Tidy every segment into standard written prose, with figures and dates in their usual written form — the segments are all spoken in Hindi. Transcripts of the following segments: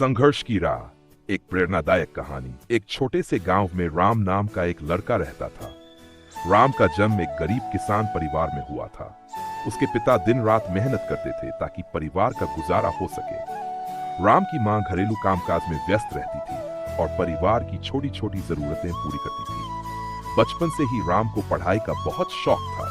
संघर्ष की राह, एक प्रेरणादायक कहानी। एक छोटे से गांव में राम नाम का एक लड़का रहता था। राम का जन्म एक गरीब किसान परिवार में हुआ था। उसके पिता दिन रात मेहनत करते थे ताकि परिवार का गुजारा हो सके। राम की मां घरेलू कामकाज में व्यस्त रहती थी और परिवार की छोटी छोटी जरूरतें पूरी करती थी। बचपन से ही राम को पढ़ाई का बहुत शौक था,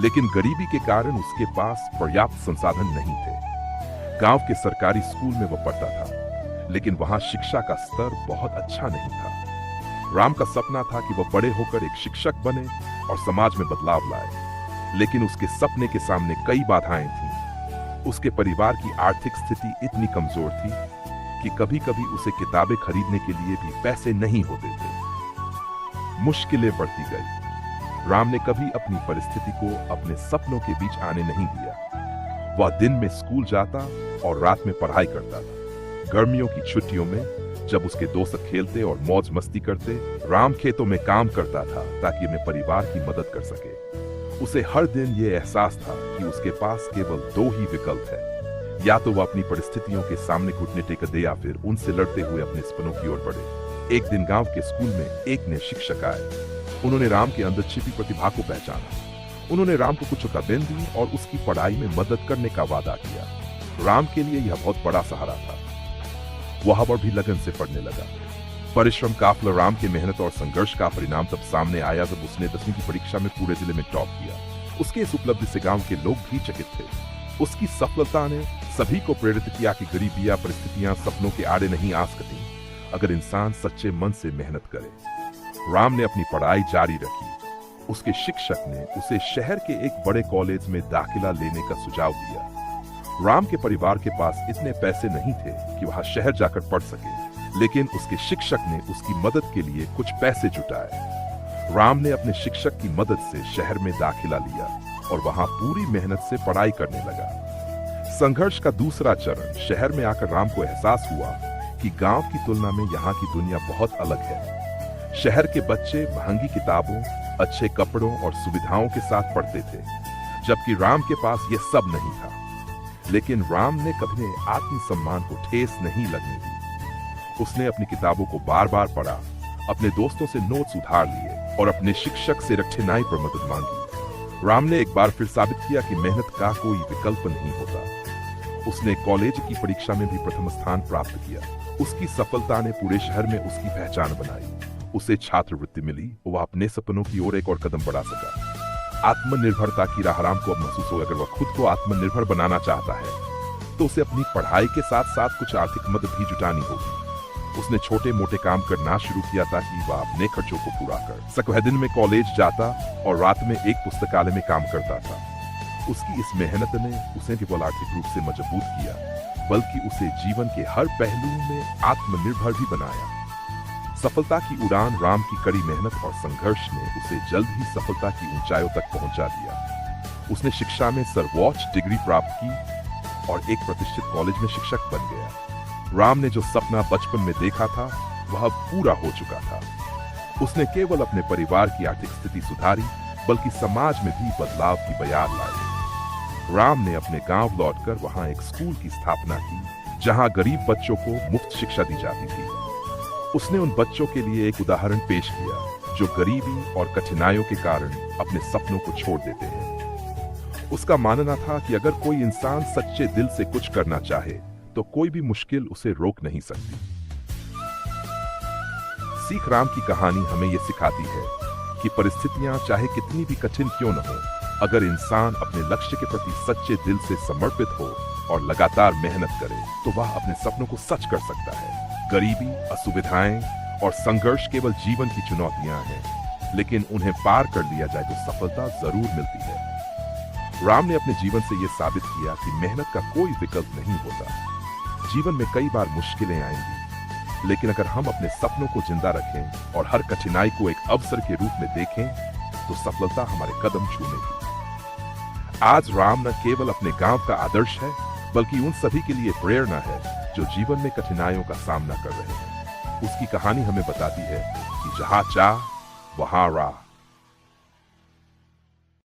लेकिन गरीबी के कारण उसके पास पर्याप्त संसाधन नहीं थे। गांव के सरकारी स्कूल में वह पढ़ता था, लेकिन वहां शिक्षा का स्तर बहुत अच्छा नहीं था। राम का सपना था कि वह बड़े होकर एक शिक्षक बने और समाज में बदलाव लाए, लेकिन उसके सपने के सामने कई बाधाएं थीं। उसके परिवार की आर्थिक स्थिति इतनी कमजोर थी कि कभी-कभी उसे किताबें खरीदने के लिए भी पैसे नहीं होते थे। मुश्किलें बढ़ती गई। राम ने कभी अपनी परिस्थिति को अपने सपनों के बीच आने नहीं दिया। वह दिन में स्कूल जाता और रात में पढ़ाई करता था। गर्मियों की छुट्टियों में जब उसके दोस्त खेलते और मौज मस्ती करते, राम खेतों में काम करता था ताकि अपने परिवार की मदद कर सके। उसे हर दिन ये एहसास था कि उसके पास केवल दो ही विकल्प है, या तो वह अपनी परिस्थितियों के सामने घुटने टेक दे या फिर उनसे लड़ते हुए अपने सपनों की ओर बढ़े। एक दिन गांव के स्कूल में एक नए शिक्षक आए। उन्होंने राम के अंदर छिपी प्रतिभा को पहचाना। उन्होंने राम को कुछ किताबें दी और उसकी पढ़ाई में मदद करने का वादा किया। राम के लिए यह बहुत बड़ा सहारा था। वह और भी लगन से पढ़ने लगा। परिश्रम का फल राम के मेहनत और संघर्ष का परिणाम तब सामने आया जब उसने 10वीं की परीक्षा में पूरे जिले में टॉप किया। उसके इस उपलब्धि से गांव के लोग भी चकित थे। उसकी सफलता ने सभी को प्रेरित किया कि गरीबी या परिस्थितियां सपनों के आड़े नहीं आ सकती अगर इंसान सच्चे मन से मेहनत करे। राम ने अपनी पढ़ाई जारी रखी। उसके शिक्षक ने उसे शहर के एक बड़े कॉलेज में दाखिला लेने का सुझाव दिया। राम के परिवार के पास इतने पैसे नहीं थे कि वह शहर जाकर पढ़ सके, लेकिन उसके शिक्षक ने उसकी मदद के लिए कुछ पैसे जुटाए। राम ने अपने शिक्षक की मदद से शहर में दाखिला लिया और वहां पूरी मेहनत से पढ़ाई करने लगा। संघर्ष का दूसरा चरण, शहर में आकर राम को एहसास हुआ कि गांव की तुलना में यहाँ की दुनिया बहुत अलग है। शहर के बच्चे महंगी किताबों, अच्छे कपड़ों और सुविधाओं के साथ पढ़ते थे, जबकि राम के पास यह सब नहीं था। लेकिन राम ने कभी आत्मसम्मान को ठेस नहीं लगने दी। उसने अपनी किताबों को बार बार पढ़ा, अपने दोस्तों से नोट्स उधार लिए और अपने शिक्षक से रट्ठेनाई पर मदद मांगी। राम ने एक बार फिर साबित किया कि मेहनत का कोई विकल्प नहीं होता। उसने कॉलेज की परीक्षा में भी प्रथम स्थान प्राप्त किया। उसकी सफलता ने पूरे शहर में उसकी पहचान बनाई। उसे छात्रवृत्ति मिली, वह अपने सपनों की ओर एक और कदम बढ़ा सका। आत्मनिर्भरता की राह राम को अब महसूस हो, अगर वह खुद को आत्मनिर्भर बनाना चाहता है तो उसे अपनी पढ़ाई के साथ साथ कुछ आर्थिक मदद भी जुटानी होगी। उसने छोटे मोटे काम करना शुरू किया ताकि वह अपने खर्चों को पूरा कर सके। वह दिन में कॉलेज जाता और रात में एक पुस्तकालय में काम करता था। उसकी इस मेहनत ने उसे केवल आर्थिक रूप से मजबूत किया, बल्कि उसे जीवन के हर पहलू में आत्मनिर्भर भी बनाया। सफलता की उड़ान, राम की कड़ी मेहनत और संघर्ष ने उसे जल्द ही सफलता की ऊंचाइयों तक पहुंचा दिया। उसने शिक्षा में सर्वोच्च डिग्री प्राप्त की और एक प्रतिष्ठित कॉलेज में शिक्षक बन गया। राम ने जो सपना बचपन में देखा था वह अब पूरा हो चुका था। उसने केवल अपने परिवार की आर्थिक स्थिति सुधारी, बल्कि समाज में भी बदलाव की बयार लाई। राम ने अपने गांव लौटकर वहां एक स्कूल की स्थापना की, जहां गरीब बच्चों को मुफ्त शिक्षा दी जाती थी। उसने उन बच्चों के लिए एक उदाहरण पेश किया जो गरीबी और कठिनाइयों के कारण अपने सपनों को छोड़ देते हैं। उसका मानना था कि अगर कोई इंसान सच्चे दिल से कुछ करना चाहे तो कोई भी मुश्किल उसे रोक नहीं सकती। सीख, राम की कहानी हमें यह सिखाती है कि परिस्थितियां चाहे कितनी भी कठिन क्यों न हो, अगर इंसान अपने लक्ष्य के प्रति सच्चे दिल से समर्पित हो और लगातार मेहनत करे तो वह अपने सपनों को सच कर सकता है। गरीबी, असुविधाएं और संघर्ष केवल जीवन की चुनौतियां हैं, लेकिन उन्हें पार कर लिया जाए तो सफलता जरूर मिलती है। राम ने अपने जीवन से यह साबित किया कि मेहनत का कोई विकल्प नहीं होता। जीवन में कई बार मुश्किलें आएंगी, लेकिन अगर हम अपने सपनों को जिंदा रखें और हर कठिनाई को एक अवसर के रूप में देखें तो सफलता हमारे कदम छूनेगी। आज राम न केवल अपने गांव का आदर्श है, बल्कि उन सभी के लिए प्रेरणा है जो जीवन में कठिनाइयों का सामना कर रहे हैं। उसकी कहानी हमें बताती है कि जहां चाह वहां राह।